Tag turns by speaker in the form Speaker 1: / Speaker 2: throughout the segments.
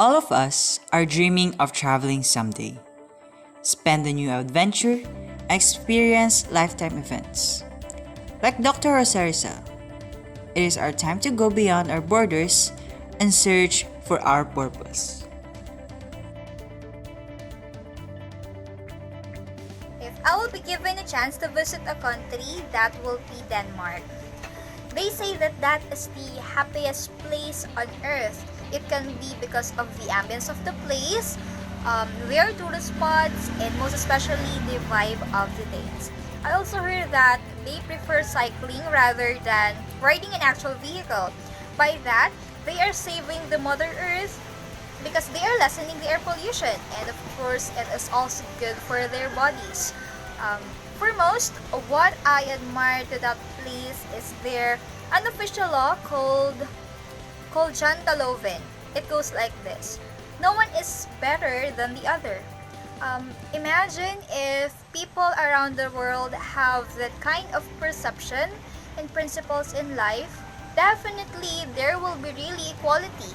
Speaker 1: All of us are dreaming of traveling someday, spend a new adventure, experience lifetime events. Like Dr. Rizal, it is our time to go beyond our borders and search for our purpose.
Speaker 2: If I will be given a chance to visit a country, that will be Denmark. They say that that is the happiest place on earth. It can be because of the ambience of the place, their tourist spots, and most especially the vibe of the days. I also heard that they prefer cycling rather than riding an actual vehicle. By that, they are saving the Mother Earth because they are lessening the air pollution, and of course, it is also good for their bodies. Um, for most, what I admire to that place is their unofficial law called Jantaloven. It goes like this: no one is better than the other. Imagine if people around the world have that kind of perception and principles in life, definitely there will be really equality.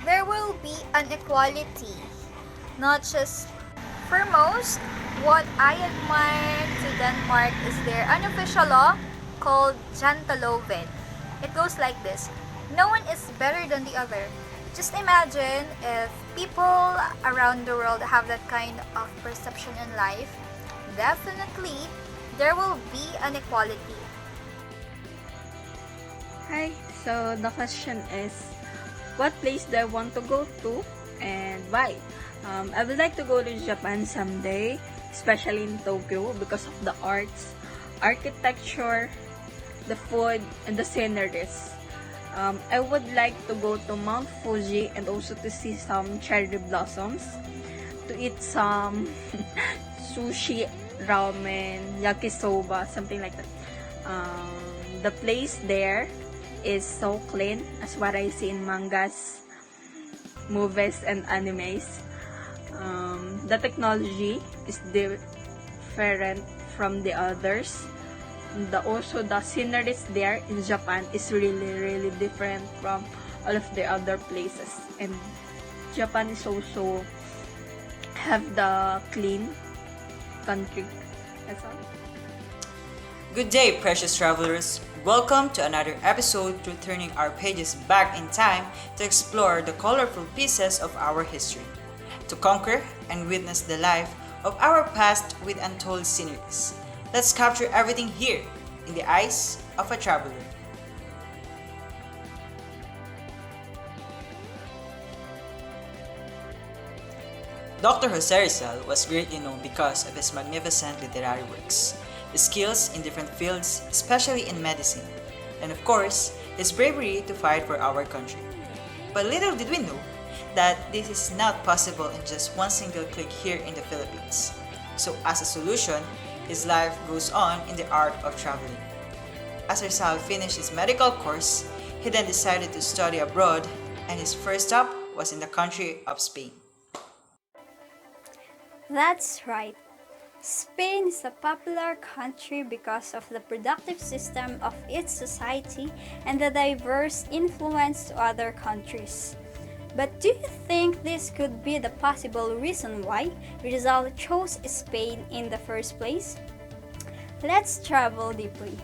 Speaker 2: There will be an equality, not just for most. What I admire to Denmark is their unofficial law called Jantaloven. It goes like this: no one is better than the other. Just imagine if people around the world have that kind of perception in life, definitely there will be an equality.
Speaker 3: Hi, so the question is, what place do I want to go to and why? I would like to go to Japan someday, especially in Tokyo because of the arts, architecture, the food, and the sceneries. I would like to go to Mount Fuji and also to see some cherry blossoms, to eat some sushi, ramen, yakisoba, something like that. The place there is so clean as what I see in mangas, movies, and animes. The technology is different from the others. Also the sceneries there in Japan is really different from all of the other places, and Japan is also have the clean country. That's all.
Speaker 1: Good day, precious travelers. Welcome to another episode to turning our pages back in time to explore the colorful pieces of our history, to conquer and witness the life of our past with untold sceneries. Let's capture everything here in the eyes of a traveler. Dr. Jose Rizal was greatly known because of his magnificent literary works, his skills in different fields, especially in medicine, and of course, his bravery to fight for our country. But little did we know that this is not possible in just one single click here in the Philippines. So as a solution, his life goes on in the art of traveling. As Rizal finished his medical course, he then decided to study abroad, and his first stop was in the country of Spain.
Speaker 4: That's right. Spain is a popular country because of the productive system of its society and the diverse influence to other countries. But do you think this could be the possible reason why Rizal chose Spain in the first place? Let's travel deeply.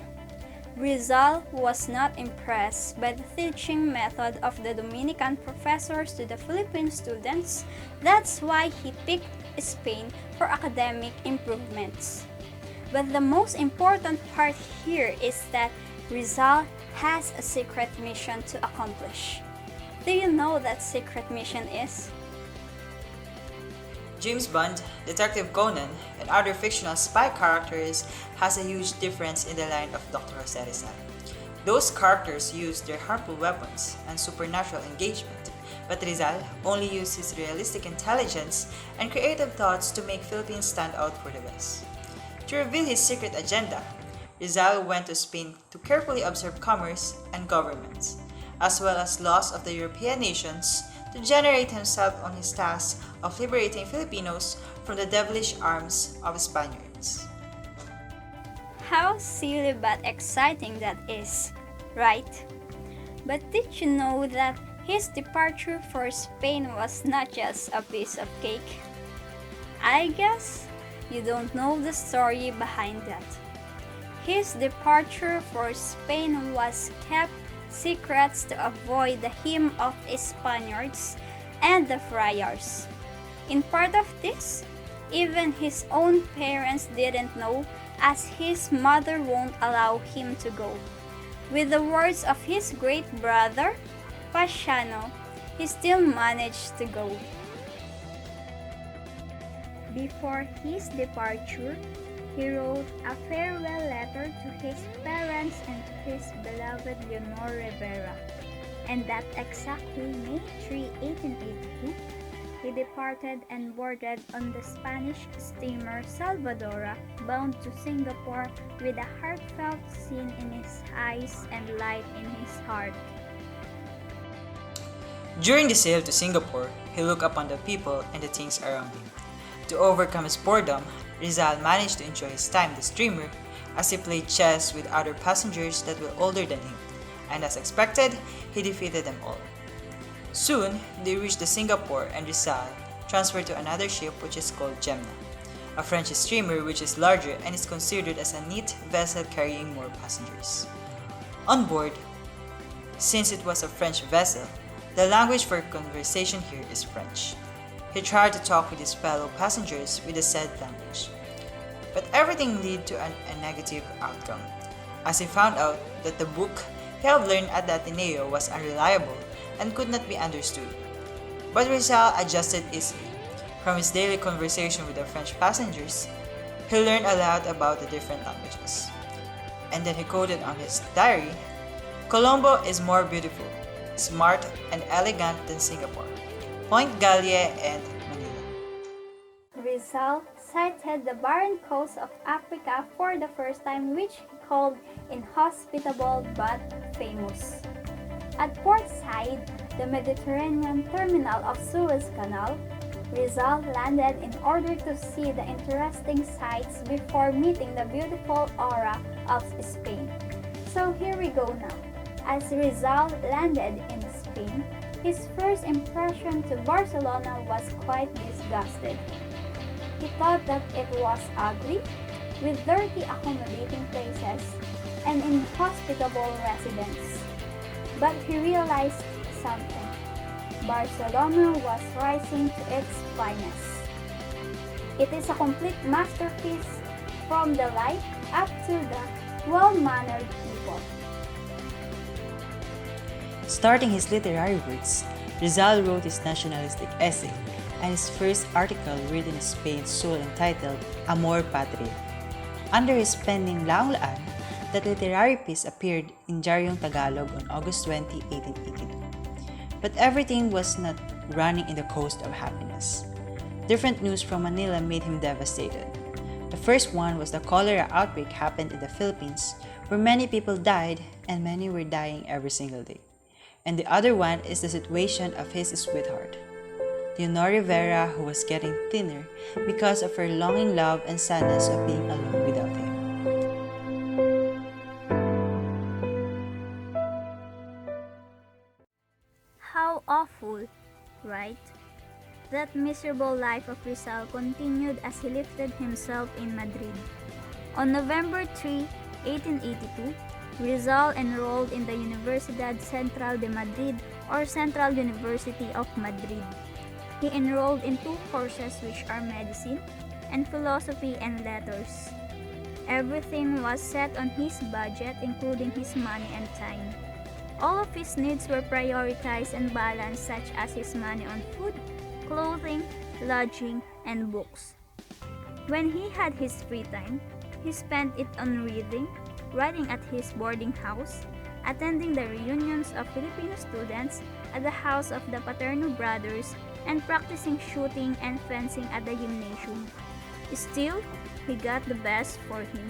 Speaker 4: Rizal was not impressed by the teaching method of the Dominican professors to the Philippine students. That's why he picked Spain for academic improvements. But the most important part here is that Rizal has a secret mission to accomplish. Do you know that secret mission is?
Speaker 1: James Bond, Detective Conan, and other fictional spy characters has a huge difference in the line of Dr. Jose Rizal. Those characters use their harmful weapons and supernatural engagement, but Rizal only used his realistic intelligence and creative thoughts to make Philippines stand out for the best. To reveal his secret agenda, Rizal went to Spain to carefully observe commerce and governments, as well as laws of the European nations, to generate himself on his task of liberating Filipinos from the devilish arms of Spaniards.
Speaker 4: How silly but exciting that is, right? But did you know that his departure for Spain was not just a piece of cake. I guess you don't know the story behind that. His departure for Spain was kept secrets to avoid the hymn of Spaniards and the friars. In part of this, even his own parents didn't know, as his mother won't allow him to go. With the words of his great brother, Pasiano, he still managed to go. Before his departure, he wrote a farewell letter to his parents and to his beloved Leonor Rivera. And that exactly May 3, 1882, he departed and boarded on the Spanish steamer Salvadora, bound to Singapore with a heartfelt scene in his eyes and light in his heart.
Speaker 1: During the sail to Singapore, he looked upon the people and the things around him. To overcome his boredom, Rizal managed to enjoy his time on the steamer as he played chess with other passengers that were older than him, and as expected, he defeated them all. Soon, they reached the Singapore and Rizal transferred to another ship which is called Gemna, a French steamer which is larger and is considered as a neat vessel carrying more passengers. On board, since it was a French vessel, the language for conversation here is French. He tried to talk with his fellow passengers with the said language, but everything led to a negative outcome, as he found out that the book he had learned at the Ateneo was unreliable and could not be understood. But Rizal adjusted easily. From his daily conversation with the French passengers, he learned a lot about the different languages. And then he quoted on his diary, "Colombo is more beautiful, smart, and elegant than Singapore, Point Galle, and Manila."
Speaker 4: Rizal sighted the barren coast of Africa for the first time, which he called inhospitable but famous. At Port Said, the Mediterranean terminal of Suez Canal, Rizal landed in order to see the interesting sights before meeting the beautiful aura of Spain. So here we go now. As Rizal landed in Spain, his first impression to Barcelona was quite disgusted. He thought that it was ugly, with dirty accommodating places and inhospitable residents. But he realized something. Barcelona was rising to its finest. It is a complete masterpiece, from the light up to the well-mannered people.
Speaker 1: Starting his literary works, Rizal wrote his nationalistic essay and his first article written in Spain soul entitled Amor Patria. Under his pen name Laong Laan, that literary piece appeared in Diaryong Tagalog on August 20, 1882. But everything was not running in the coast of happiness. Different news from Manila made him devastated. The first one was the cholera outbreak happened in the Philippines, where many people died and many were dying every single day. And the other one is the situation of his sweetheart, Leonor Rivera, who was getting thinner because of her longing love and sadness of being alone without him.
Speaker 2: How awful, right? That miserable life of Rizal continued as he lifted himself in Madrid. On November 3, 1882, Rizal enrolled in the Universidad Central de Madrid, or Central University of Madrid. He enrolled in 2 courses, which are medicine and philosophy and letters. Everything was set on his budget, including his money and time. All of his needs were prioritized and balanced, such as his money on food, clothing, lodging, and books. When he had his free time, he spent it on reading, writing at his boarding house, attending the reunions of Filipino students at the house of the Paterno brothers, and practicing shooting and fencing at the gymnasium. Still, he got the best for him.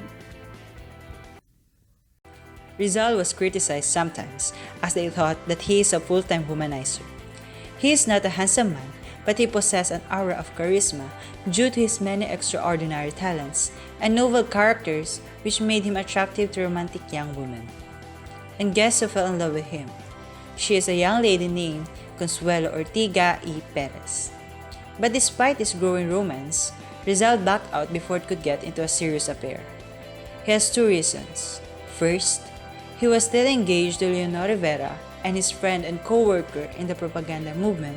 Speaker 1: Rizal was criticized sometimes as they thought that he is a full-time womanizer. He is not a handsome man, but he possessed an aura of charisma due to his many extraordinary talents and novel characters which made him attractive to romantic young women. And guess who fell in love with him? She is a young lady named Consuelo Ortiga y Perez. But despite this growing romance, Rizal backed out before it could get into a serious affair. He has two reasons. First, he was still engaged to Leonor Rivera, and his friend and co-worker in the propaganda movement,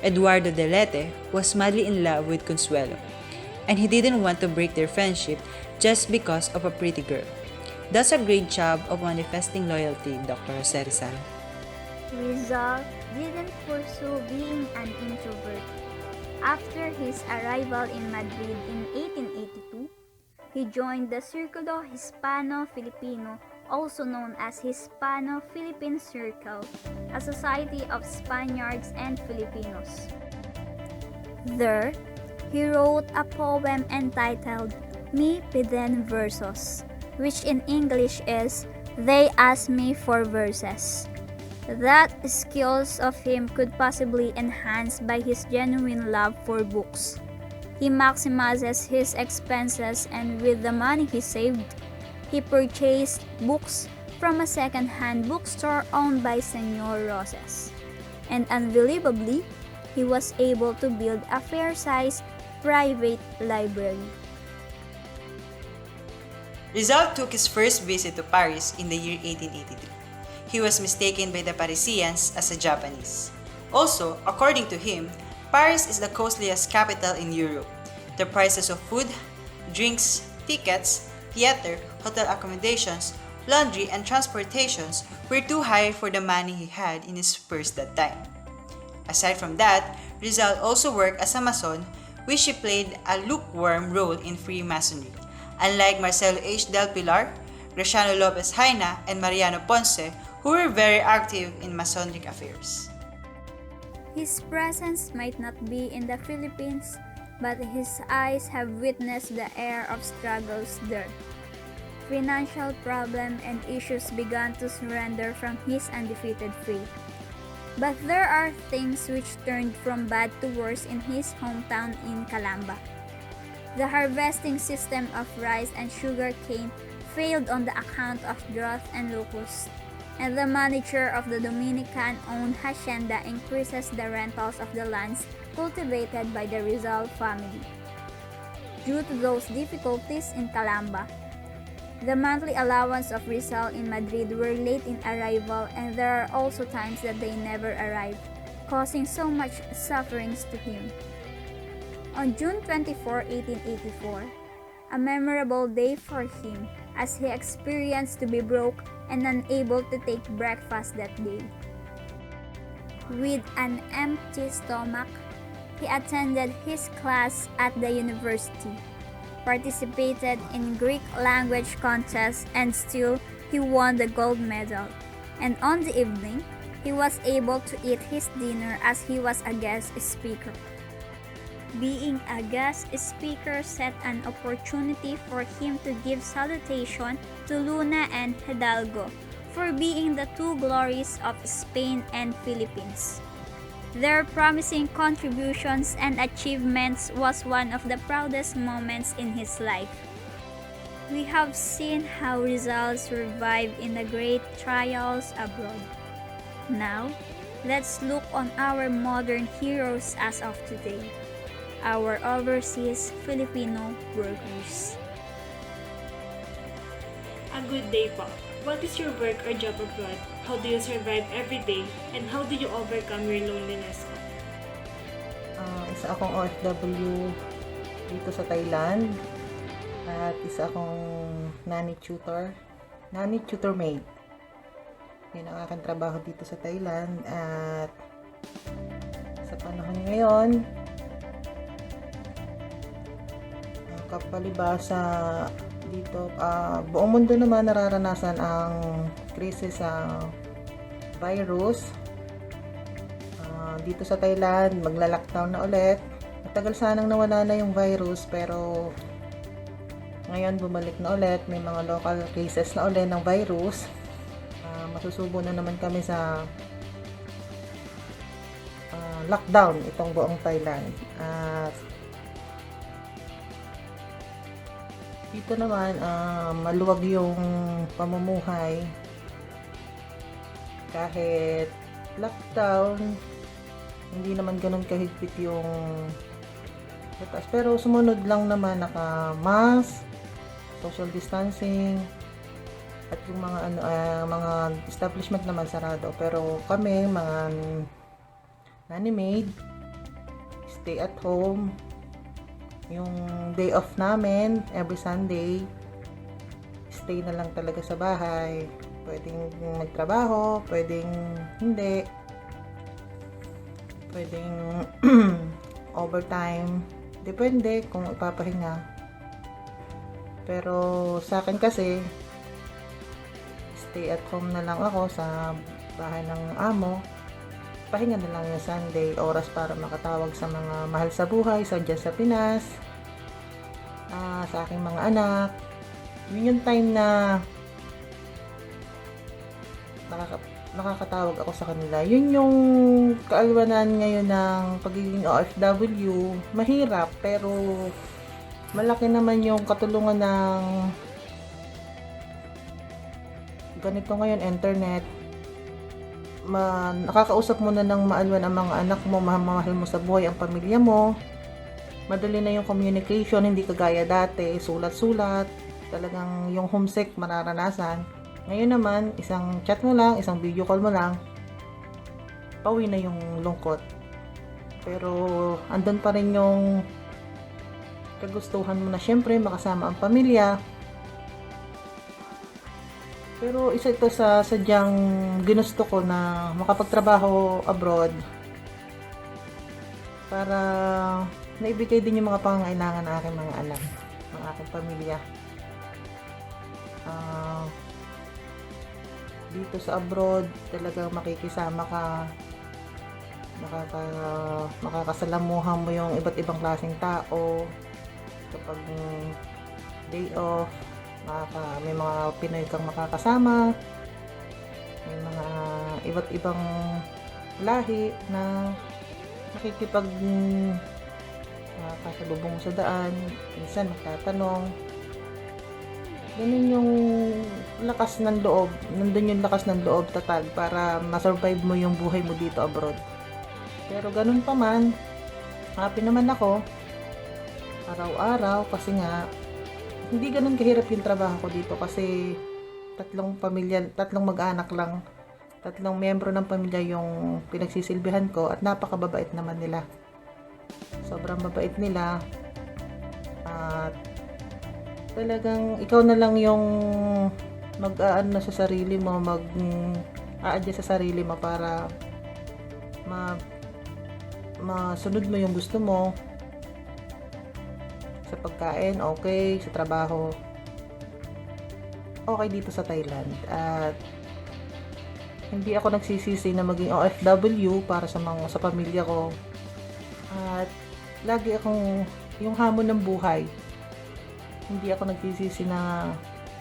Speaker 1: Eduardo Delete, was madly in love with Consuelo, and he didn't want to break their friendship just because of a pretty girl. That's a great job of manifesting loyalty, Dr. Jose Rizal.
Speaker 2: Rizal didn't pursue being an introvert. After his arrival in Madrid in 1882, he joined the Círculo Hispano-Filipino, also known as Hispano-Philippine Circle, a society of Spaniards and Filipinos. There, he wrote a poem entitled Me Piden Versos, which in English is They Ask Me for Verses. That skills of him could possibly enhance by his genuine love for books. He maximizes his expenses, and with the money he saved, he purchased books from a second-hand bookstore owned by Senor Roses. And unbelievably, he was able to build a fair-sized private library.
Speaker 1: Rizal took his first visit to Paris in the year 1883. He was mistaken by the Parisians as a Japanese. Also, according to him, Paris is the costliest capital in Europe. The prices of food, drinks, tickets, theater, hotel accommodations, laundry, and transportations were too high for the money he had in his purse that time. Aside from that, Rizal also worked as a Mason, which he played a lukewarm role in Freemasonry. Unlike Marcelo H. Del Pilar, Graciano Lopez Haina, and Mariano Ponce, who were very active in Masonic affairs.
Speaker 2: His presence might not be in the Philippines, but his eyes have witnessed the era of struggles there. Financial problems and issues began to surrender from his undefeated faith. But there are things which turned from bad to worse in his hometown in Calamba. The harvesting system of rice and sugar cane failed on the account of drought and locusts, and the manager of the Dominican-owned hacienda increases the rentals of the lands cultivated by the Rizal family. Due to those difficulties in Calamba, the monthly allowance of Rizal in Madrid were late in arrival, and there are also times that they never arrived, causing so much sufferings to him. On June 24, 1884, a memorable day for him as he experienced to be broke and unable to take breakfast that day. With an empty stomach, he attended his class at the university, participated in Greek language contests, and still he won the gold medal. And on the evening, he was able to eat his dinner as he was a guest speaker. Being a guest speaker set an opportunity for him to give salutation to Luna and Hidalgo for being the two glories of Spain and Philippines. Their promising contributions and achievements was one of the proudest moments in his life. We have seen how Rizal survived in the great trials abroad. Now, let's look on our modern heroes as of today, our overseas Filipino workers.
Speaker 5: A good day po. What is your work or job abroad? How do you survive every day? And how do you overcome your loneliness?
Speaker 6: Isa akong OFW dito sa Thailand. At isa akong nanny tutor maid. Yun ang aking trabaho dito sa Thailand. At sa panahon ngayon, kapalibasa dito, buong mundo naman nararanasan ang krisis sa virus. Dito sa Thailand, magla-lockdown na ulit. Matagal sanang nawala na yung virus, pero ngayon bumalik na ulit. May mga local cases na ulit ng virus. Masusubo na naman kami sa lockdown itong buong Thailand. Dito naman, maluwag yung pamumuhay kahit lockdown, hindi naman ganun kahigpit yung batas. Pero sumunod lang naman, naka-mask, social distancing, at yung mga mga establishment naman sarado. Pero kami, mga nanny maid, stay at home. Yung day off namin, every Sunday, stay na lang talaga sa bahay. Pwedeng magtrabaho, pwedeng hindi. Pwedeng overtime. Depende kung ipapahinga. Pero sa akin kasi, stay at home na lang ako sa bahay ng amo. Pahinga na lang yung Sunday, oras para makatawag sa mga mahal sa buhay, sa dyan sa Pinas, sa aking mga anak. Yun yung time na nakakatawag ako sa kanila. Yun yung kaalwanan ngayon ng pagiging OFW. Mahirap, pero malaki naman yung katulungan ng ganito ngayon, internet. Nakakausap mo na ng maalwan ang mga anak mo, mahal mo sa buhay ang pamilya mo. Madali na yung communication, hindi kagaya dati, sulat-sulat, talagang yung homesick mararanasan. Ngayon naman, isang chat mo lang, isang video call mo lang, pauwi na yung lungkot. Pero andun pa rin yung kagustuhan mo na syempre makasama ang pamilya. Pero isa ito sa sadyang ginusto ko na makapagtrabaho abroad para naibigay din yung mga pangangailangan ng aking mga anak, ng aking pamilya. Dito sa abroad, talagang makikisama ka, makakasalamuhan mo yung iba't ibang klaseng tao. Kapag day off, may mga Pinoy kang makakasama, may mga iba't ibang lahi na nakikipag kasalubong sa daan, minsan magtatanong. Ganun yung lakas ng loob, nandun yung lakas ng loob, tatag, para masurvive mo yung buhay mo dito abroad. Pero ganun pa man, happy naman ako araw-araw kasi nga hindi ganun kahirap yung trabaho ko dito kasi tatlong mag-anak lang, tatlong miyembro ng pamilya yung pinagsisilbihan ko at napakababait naman nila. Sobrang babait nila at talagang ikaw na lang yung mag-aano sa sarili mo, mag-a-adjust sa sarili mo para masunod mo yung gusto mo. Sa pagkain, okay. Sa trabaho, okay dito sa Thailand. At hindi ako nagsisisi na maging OFW para sa pamilya ko. At lagi akong yung hamon ng buhay. Hindi ako nagsisisi na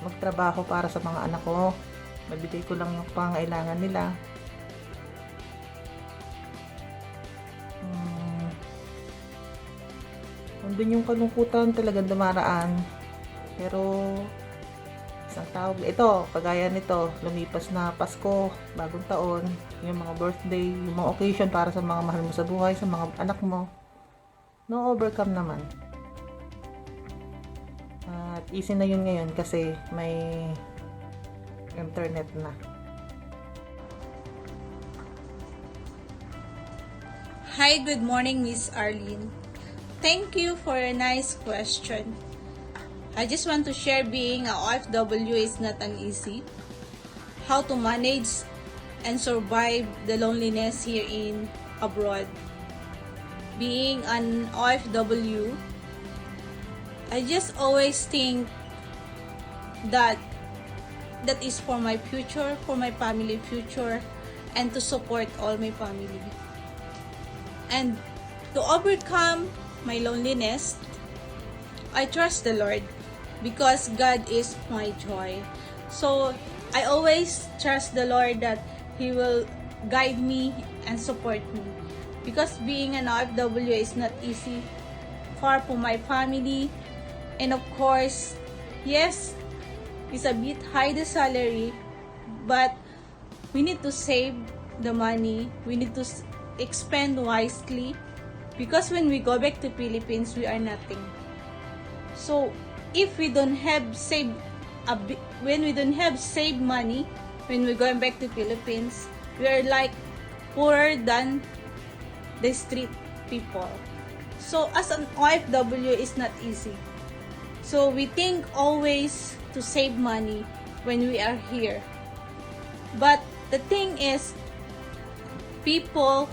Speaker 6: magtrabaho para sa mga anak ko. Mabigay ko lang yung pangangailangan nila. Nandun yung kalungkutan talagang dumaraan. Pero isang tawag, ito, kagaya nito, lumipas na Pasko, bagong taon, yung mga birthday, yung mga occasion para sa mga mahal mo sa buhay, sa mga anak mo. No, overcome naman. At easy na yun ngayon kasi may internet na.
Speaker 7: Hi, good morning, Miss Arlene. Thank you for a nice question. I just want to share being a OFW is not an easy. How to manage and survive the loneliness here in abroad. Being an OFW, I just always think that is for my future, for my family future, and to support all my family. And to overcome my loneliness, I trust the Lord because God is my joy. So I always trust the Lord that He will guide me and support me. Because being an OFW is not easy, far from my family, and of course, yes, it's a bit high the salary, but we need to save the money. We need to expend wisely, because when we go back to Philippines, we are nothing. So if we don't have when we don't have saved money, when we're going back to Philippines, we are like poorer than the street people. So as an OFW, it's not easy. So we think always to save money when we are here. But the thing is, people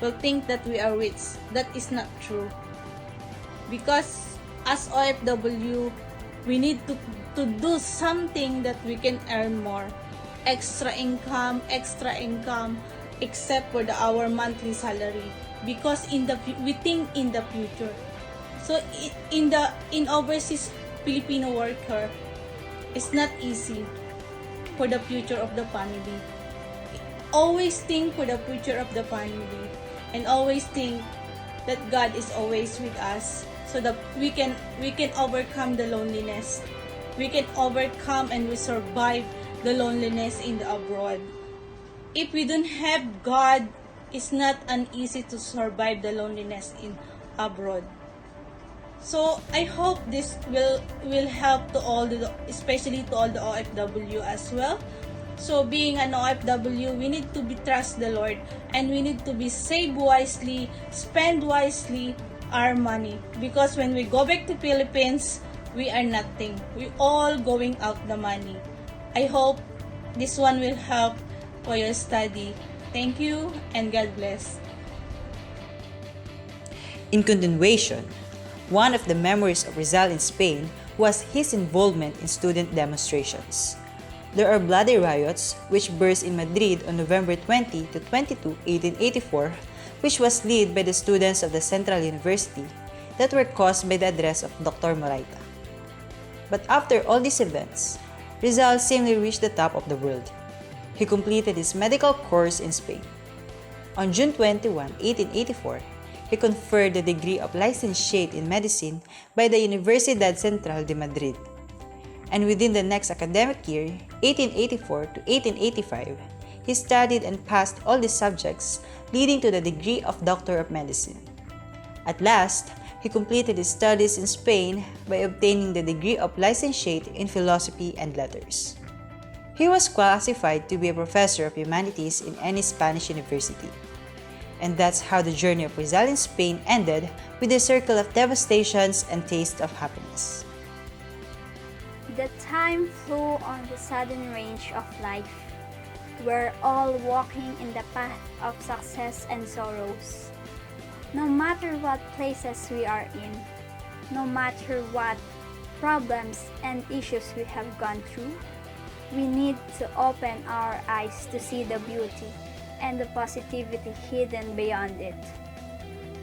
Speaker 7: will think that we are rich. That is not true. Because as OFW, we need to do something that we can earn more. Extra income, except for our monthly salary. Because we think in the future. So in overseas Filipino worker, it's not easy for the future of the family. Always think for the future of the family, and always think that God is always with us, so that we can overcome the loneliness. We can overcome and we survive the loneliness in the abroad. If we don't have God, it's not an easy to survive the loneliness in abroad. So I hope this will help to all especially to all the OFW as well. So being an OFW, we need to trust the Lord, and we need to be save wisely, spend wisely our money, because when we go back to Philippines, we are nothing. We all going out the money. I hope this one will help for your study. Thank you and God bless.
Speaker 1: In continuation, one of the memories of Rizal in Spain was his involvement in student demonstrations. There are bloody riots which burst in Madrid on November 20 to 22, 1884, which was led by the students of the Central University that were caused by the address of Dr. Moraita. But after all these events, Rizal seemingly reached the top of the world. He completed his medical course in Spain. On June 21, 1884, he conferred the degree of licentiate in medicine by the Universidad Central de Madrid. And within the next academic year, 1884 to 1885, he studied and passed all the subjects, leading to the degree of Doctor of Medicine. At last, he completed his studies in Spain by obtaining the degree of licentiate in philosophy and letters. He was classified to be a professor of humanities in any Spanish university. And that's how the journey of Rizal in Spain ended, with a circle of devastations and taste of happiness.
Speaker 4: The time flew on the sudden range of life. We're all walking in the path of success and sorrows. No matter what places we are in, no matter what problems and issues we have gone through, we need to open our eyes to see the beauty and the positivity hidden beyond it.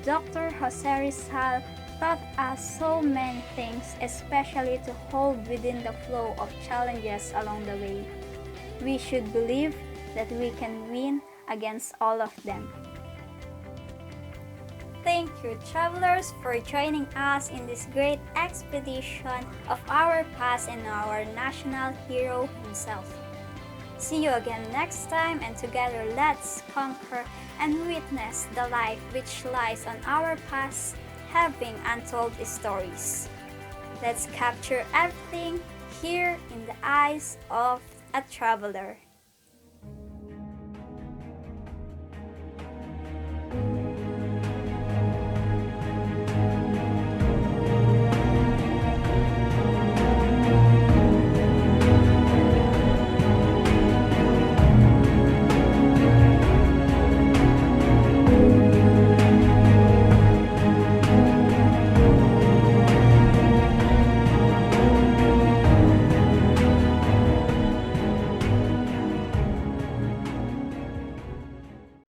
Speaker 4: Dr. Jose Rizal taught us so many things, especially to hold within the flow of challenges along the way. We should believe that we can win against all of them. Thank you, travelers, for joining us in this great expedition of our past and our national hero himself. See you again next time, and together let's conquer and witness the life which lies on our past, having untold stories. Let's capture everything here in the eyes of a traveler.